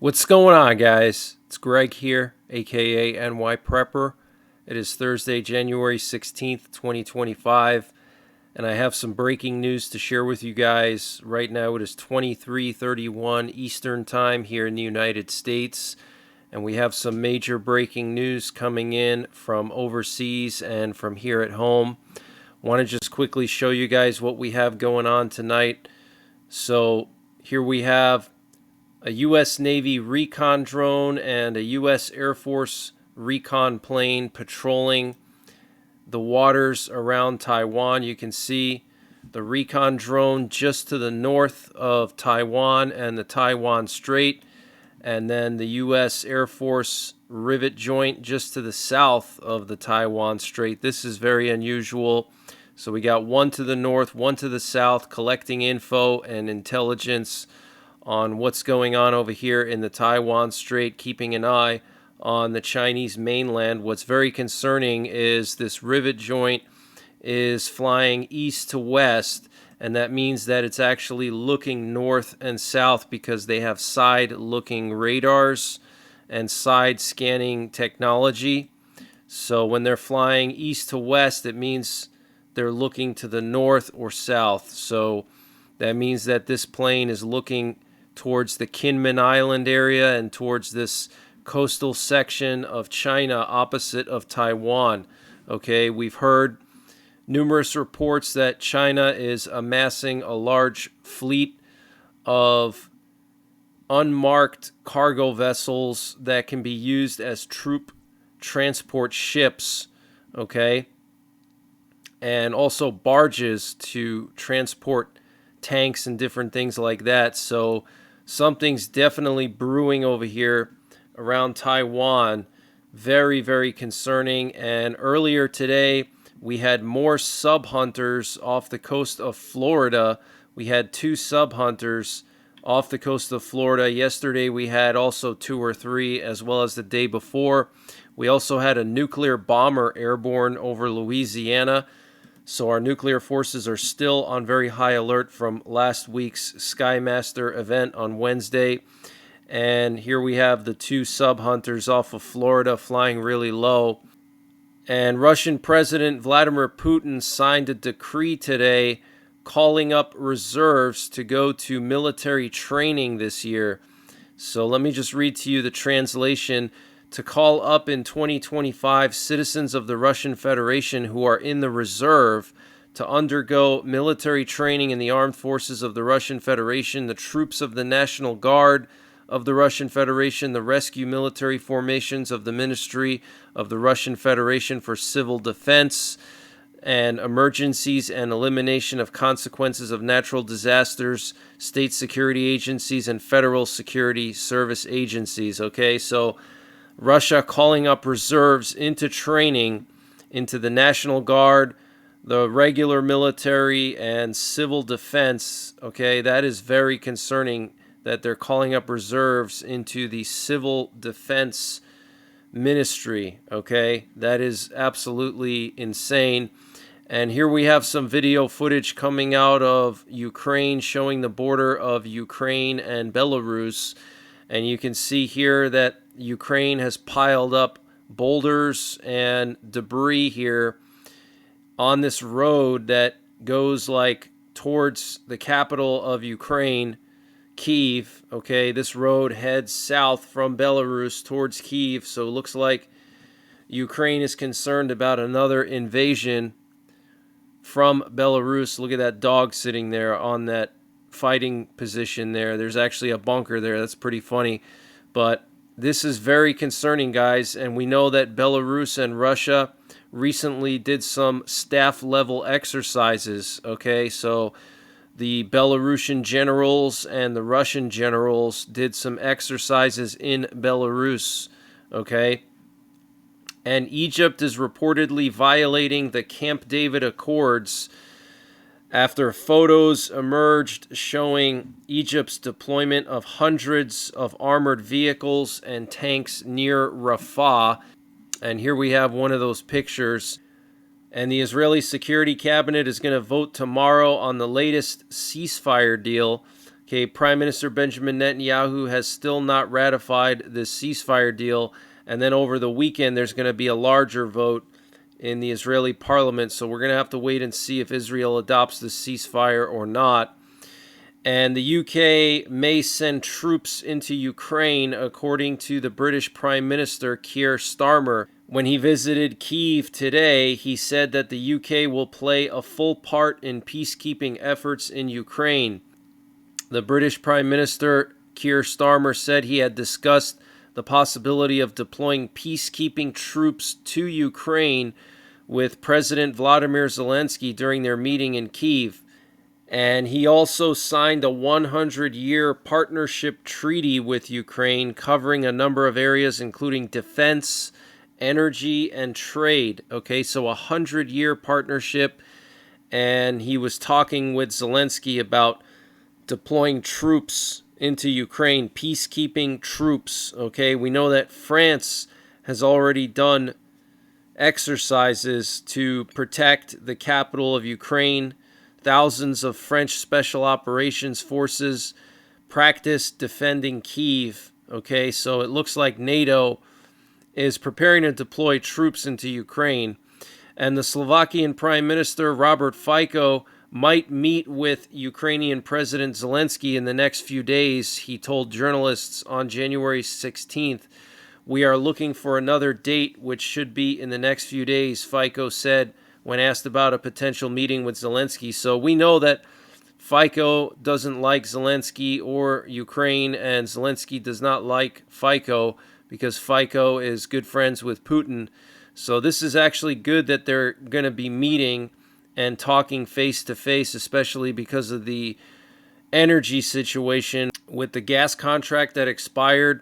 What's going on, guys? It's Greg here, aka NYPrepper. It is Thursday, January 16th, 2025, and I have some breaking news to share with you guys. Right now it is 23:31 Eastern Time here in the United States, and we have some major breaking news coming in from overseas and from here at home. Want to just quickly show you guys what we have going on tonight. So here we have a U.S. Navy recon drone and a U.S. Air Force recon plane patrolling the waters around Taiwan. You can see the recon drone just to the north of Taiwan and the Taiwan Strait, and then the U.S. Air Force rivet joint just to the south of the Taiwan Strait. This is very unusual. So we got one to the north, one to the south, collecting info and intelligence on what's going on over here in the Taiwan Strait, keeping an eye on the Chinese mainland. What's very concerning is this rivet joint is flying east to west, and that means that it's actually looking north and south because they have side-looking radars and side-scanning technology. So when they're flying east to west, it means they're looking to the north or south. So that means that this plane is looking towards the Kinmen Island area and towards this coastal section of China opposite of Taiwan. Okay, we've heard numerous reports that China is amassing a large fleet of unmarked cargo vessels that can be used as troop transport ships, okay, and also barges to transport tanks and different things like that. So something's definitely brewing over here around Taiwan. Very, very concerning. And earlier today, we had more sub hunters off the coast of Florida. We had 2 sub hunters off the coast of Florida. Yesterday, we had also 2 or 3, as well as the day before. We also had a nuclear bomber airborne over Louisiana. So our nuclear forces are still on very high alert from last week's Skymaster event on Wednesday. And here we have the 2 sub-hunters off of Florida flying really low. And Russian President Vladimir Putin signed a decree today calling up reserves to go to military training this year. So let me just read to you the translation. To call up in 2025 citizens of the Russian Federation who are in the reserve to undergo military training in the armed forces of the Russian Federation, the troops of the National Guard of the Russian Federation, the rescue military formations of the Ministry of the Russian Federation for Civil Defense and Emergencies and Elimination of Consequences of Natural Disasters, state security agencies, and federal security service agencies. Okay, so Russia calling up reserves into training into the National Guard, the regular military, and civil defense. Okay, that is very concerning that they're calling up reserves into the civil defense ministry. Okay, that is absolutely insane. And here we have some video footage coming out of Ukraine showing the border of Ukraine and Belarus. And you can see here that Ukraine has piled up boulders and debris here on this road that goes like towards the capital of Ukraine, Kyiv. Okay, this road heads south from Belarus towards Kyiv. So it looks like Ukraine is concerned about another invasion from Belarus. Look at that dog sitting there on that fighting position there. There's actually a bunker there. That's pretty funny. But this is very concerning, guys, and we know that Belarus and Russia recently did some staff-level exercises, okay? So the Belarusian generals and the Russian generals did some exercises in Belarus, okay? And Egypt is reportedly violating the Camp David Accords after photos emerged showing Egypt's deployment of hundreds of armored vehicles and tanks near Rafah. And here we have one of those pictures. And the Israeli Security Cabinet is going to vote tomorrow on the latest ceasefire deal Okay, Prime Minister Benjamin Netanyahu has still not ratified this ceasefire deal. And then over the weekend, there's going to be a larger vote in the Israeli parliament. So we're going to have to wait and see if Israel adopts the ceasefire or not. And the UK may send troops into Ukraine, according to the British Prime Minister Keir Starmer. When he visited Kyiv today, he said that the UK will play a full part in peacekeeping efforts in Ukraine. The British Prime Minister Keir Starmer said he had discussed the possibility of deploying peacekeeping troops to Ukraine with President Vladimir Zelensky during their meeting in Kyiv. And he also signed a 100-year partnership treaty with Ukraine covering a number of areas, including defense, energy, and trade. Okay, so a 100-year partnership. And he was talking with Zelensky about deploying troops into Ukraine, peacekeeping troops. Okay, we know that France has already done exercises to protect the capital of Ukraine. Thousands of French Special Operations Forces practice defending Kyiv. Okay, so it looks like NATO is preparing to deploy troops into Ukraine. And the Slovakian Prime Minister Robert Fico might meet with Ukrainian President Zelensky in the next few days. He told journalists on January 16th, "We are looking for another date, which should be in the next few days," Fico said when asked about a potential meeting with Zelensky. So we know that Fico doesn't like Zelensky or Ukraine, and Zelensky does not like Fico because Fico is good friends with Putin. So this is actually good that they're going to be meeting and talking face to face, especially because of the energy situation with the gas contract that expired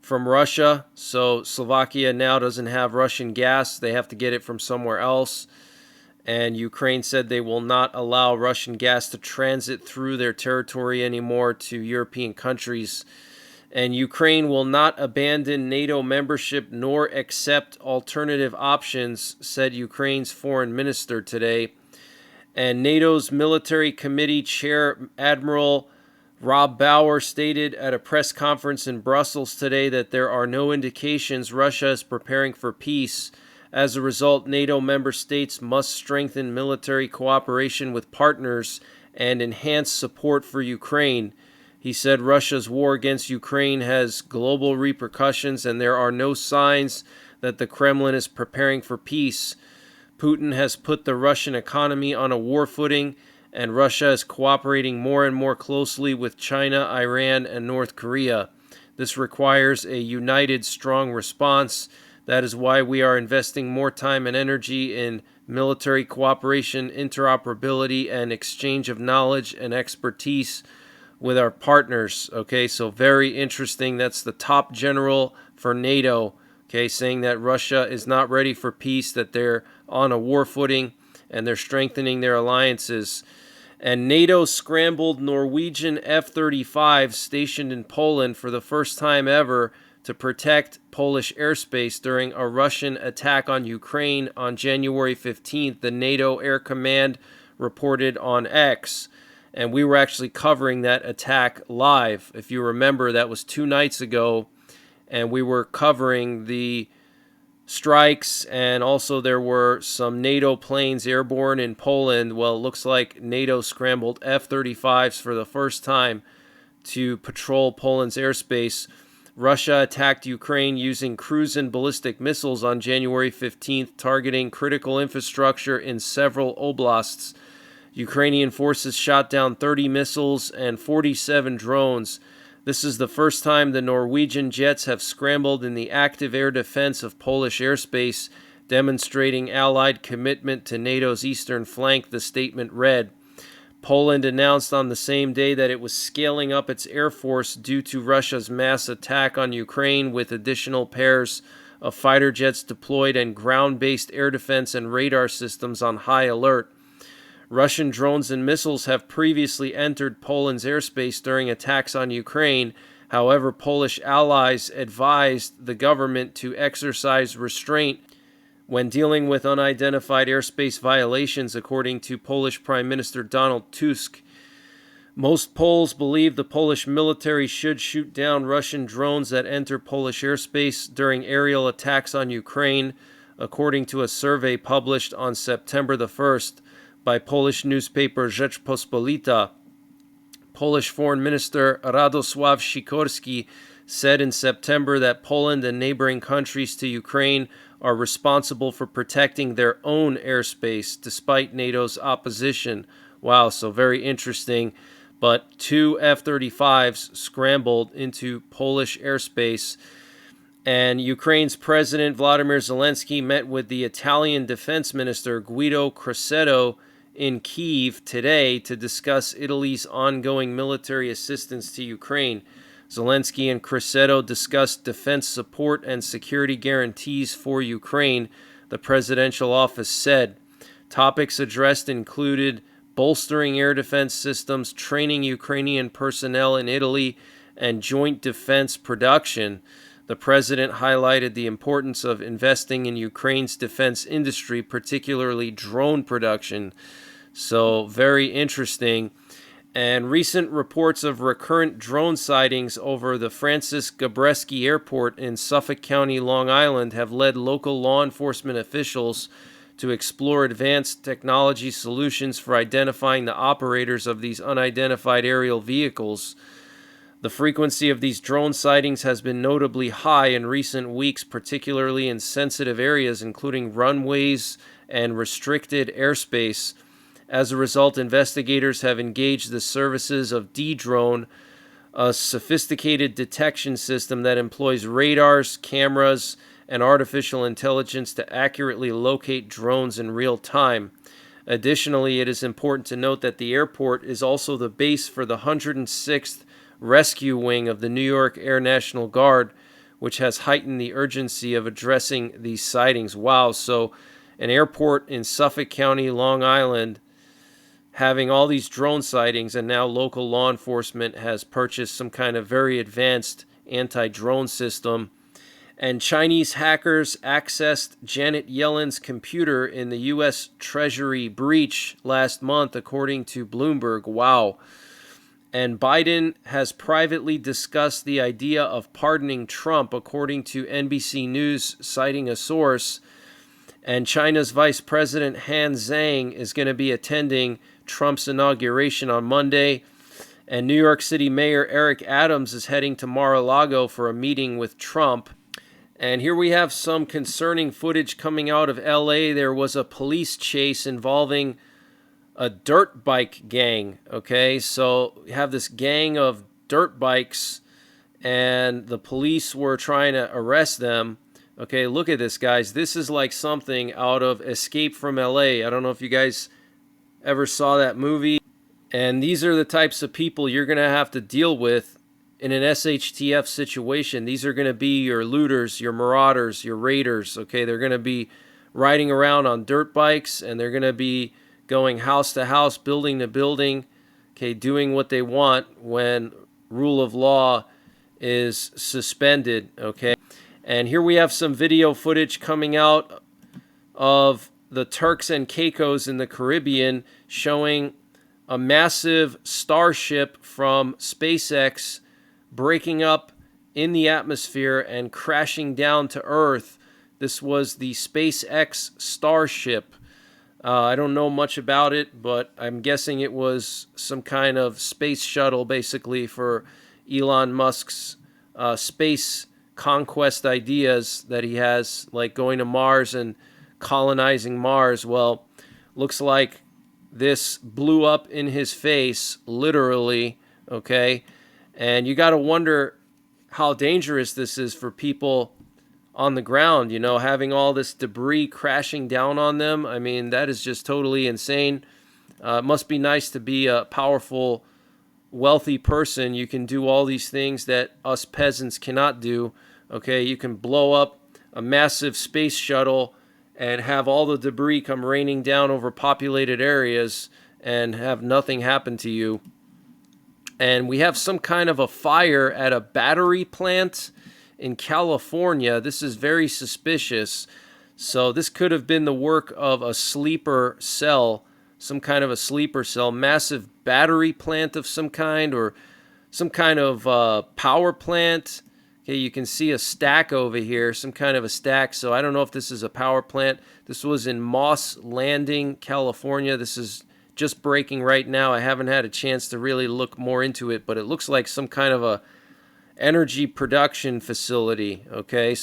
from Russia. So Slovakia now doesn't have Russian gas. They have to get it from somewhere else. And Ukraine said they will not allow Russian gas to transit through their territory anymore to European countries. And Ukraine will not abandon NATO membership nor accept alternative options, said Ukraine's foreign minister today. And NATO's Military Committee Chair Admiral Rob Bauer stated at a press conference in Brussels today that there are no indications Russia is preparing for peace. As a result, NATO member states must strengthen military cooperation with partners and enhance support for Ukraine. He said Russia's war against Ukraine has global repercussions and there are no signs that the Kremlin is preparing for peace. Putin has put the Russian economy on a war footing, and Russia is cooperating more and more closely with China, Iran, and North Korea. This requires a united, strong response. That is why we are investing more time and energy in military cooperation, interoperability, and exchange of knowledge and expertise with our partners. Okay, so very interesting. That's the top general for NATO, okay, saying that Russia is not ready for peace, that they're on a war footing, and they're strengthening their alliances. And NATO scrambled Norwegian F-35s stationed in Poland for the first time ever to protect Polish airspace during a Russian attack on Ukraine on January 15th, the NATO Air Command reported on X. And we were actually covering that attack live. If you remember, that was 2 nights ago, and we were covering the strikes, and also there were some NATO planes airborne in Poland. Well, it looks like NATO scrambled F-35s for the first time to patrol Poland's airspace. Russia attacked Ukraine using cruise and ballistic missiles on January 15th, targeting critical infrastructure in several oblasts. Ukrainian forces shot down 30 missiles and 47 drones. This is the first time the Norwegian jets have scrambled in the active air defense of Polish airspace, demonstrating Allied commitment to NATO's eastern flank, the statement read. Poland announced on the same day that it was scaling up its air force due to Russia's mass attack on Ukraine, with additional pairs of fighter jets deployed and ground-based air defense and radar systems on high alert. Russian drones and missiles have previously entered Poland's airspace during attacks on Ukraine. However, Polish allies advised the government to exercise restraint when dealing with unidentified airspace violations, according to Polish Prime Minister Donald Tusk. Most Poles believe the Polish military should shoot down Russian drones that enter Polish airspace during aerial attacks on Ukraine, according to a survey published on September the 1st by Polish newspaper Rzeczpospolita. Polish Foreign Minister Radosław Sikorski said in September that Poland and neighboring countries to Ukraine are responsible for protecting their own airspace despite NATO's opposition. Wow, so very interesting. But 2 F-35s scrambled into Polish airspace, and Ukraine's President Volodymyr Zelensky met with the Italian Defense Minister Guido Crosetto in Kyiv today to discuss Italy's ongoing military assistance to Ukraine. Zelensky and Crosetto discussed defense support and security guarantees for Ukraine, the presidential office said. Topics addressed included bolstering air defense systems, training Ukrainian personnel in Italy, and joint defense production. The president highlighted the importance of investing in Ukraine's defense industry, particularly drone production. So, very interesting. And recent reports of recurrent drone sightings over the Francis Gabreski Airport in Suffolk County, Long Island, have led local law enforcement officials to explore advanced technology solutions for identifying the operators of these unidentified aerial vehicles. The frequency of these drone sightings has been notably high in recent weeks, particularly in sensitive areas, including runways and restricted airspace. As a result, investigators have engaged the services of D-Drone, a sophisticated detection system that employs radars, cameras, and artificial intelligence to accurately locate drones in real time. Additionally, it is important to note that the airport is also the base for the 106th Rescue Wing of the New York Air National Guard, which has heightened the urgency of addressing these sightings. Wow, so an airport in Suffolk County, Long Island, having all these drone sightings, and now local law enforcement has purchased some kind of very advanced anti-drone system. And Chinese hackers accessed Janet Yellen's computer in the U.S. Treasury breach last month, according to Bloomberg. Wow. And Biden has privately discussed the idea of pardoning Trump, according to NBC News, citing a source. And China's Vice President Han Zhang is going to be attending Trump's inauguration on Monday. And New York City Mayor Eric Adams is heading to Mar-a-Lago for a meeting with Trump. And here we have some concerning footage coming out of LA. There was a police chase involving a dirt bike gang. Okay, so you have this gang of dirt bikes, and the police were trying to arrest them. Okay, look at this, guys. This is like something out of Escape from LA. I don't know if you guys ever saw that movie. And these are the types of people you're going to have to deal with in an SHTF situation. These are going to be your looters, your marauders, your raiders. Okay, they're going to be riding around on dirt bikes, and they're going to be going house to house, building to building, okay, doing what they want when rule of law is suspended, okay? And here we have some video footage coming out of the Turks and Caicos in the Caribbean showing a massive starship from SpaceX breaking up in the atmosphere and crashing down to Earth. This was the SpaceX Starship. I don't know much about it, but I'm guessing it was some kind of space shuttle, basically, for Elon Musk's space conquest ideas that he has, like going to Mars and colonizing Mars. Well, looks like this blew up in his face, literally, okay? And you got to wonder how dangerous this is for people on the ground, you know, having all this debris crashing down on them. I mean, that is just totally insane. It must be nice to be a powerful, wealthy person. You can do all these things that us peasants cannot do. Okay, you can blow up a massive space shuttle and have all the debris come raining down over populated areas and have nothing happen to you. And we have some kind of a fire at a battery plant in California. This is very suspicious. So this could have been the work of a sleeper cell some kind of a sleeper cell, massive battery plant of some kind, or some kind of power plant. Okay, you can see a stack over here, some kind of a stack. So I don't know if this is a power plant. This was in Moss Landing, California. This is just breaking right now. I haven't had a chance to really look more into it, but it looks like some kind of a energy production facility. Okay,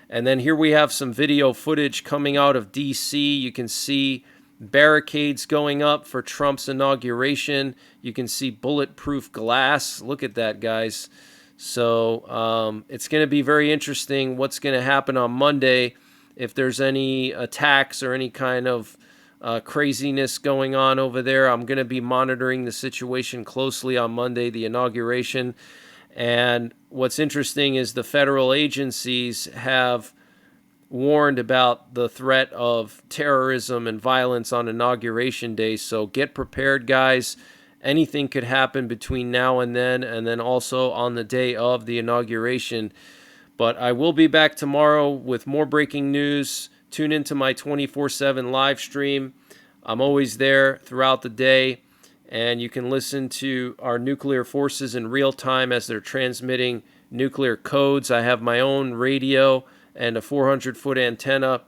and then here we have some video footage coming out of DC. You can see barricades going up for Trump's inauguration. You can see bulletproof glass. Look at that, guys. So it's going to be very interesting what's going to happen on Monday, if there's any attacks or any kind of craziness going on over there. I'm going to be monitoring the situation closely on Monday, the inauguration. And what's interesting is the federal agencies have warned about the threat of terrorism and violence on Inauguration Day. So get prepared, guys. Anything could happen between now and then also on the day of the inauguration. But I will be back tomorrow with more breaking news. Tune into my 24/7 live stream. I'm always there throughout the day, and you can listen to our nuclear forces in real time as they're transmitting nuclear codes. I have my own radio and a 400-foot antenna,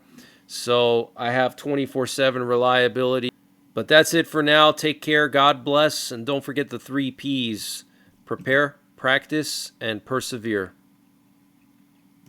so I have 24/7 reliability. But that's it for now. Take care, God bless, and don't forget the 3 Ps: prepare, practice, and persevere.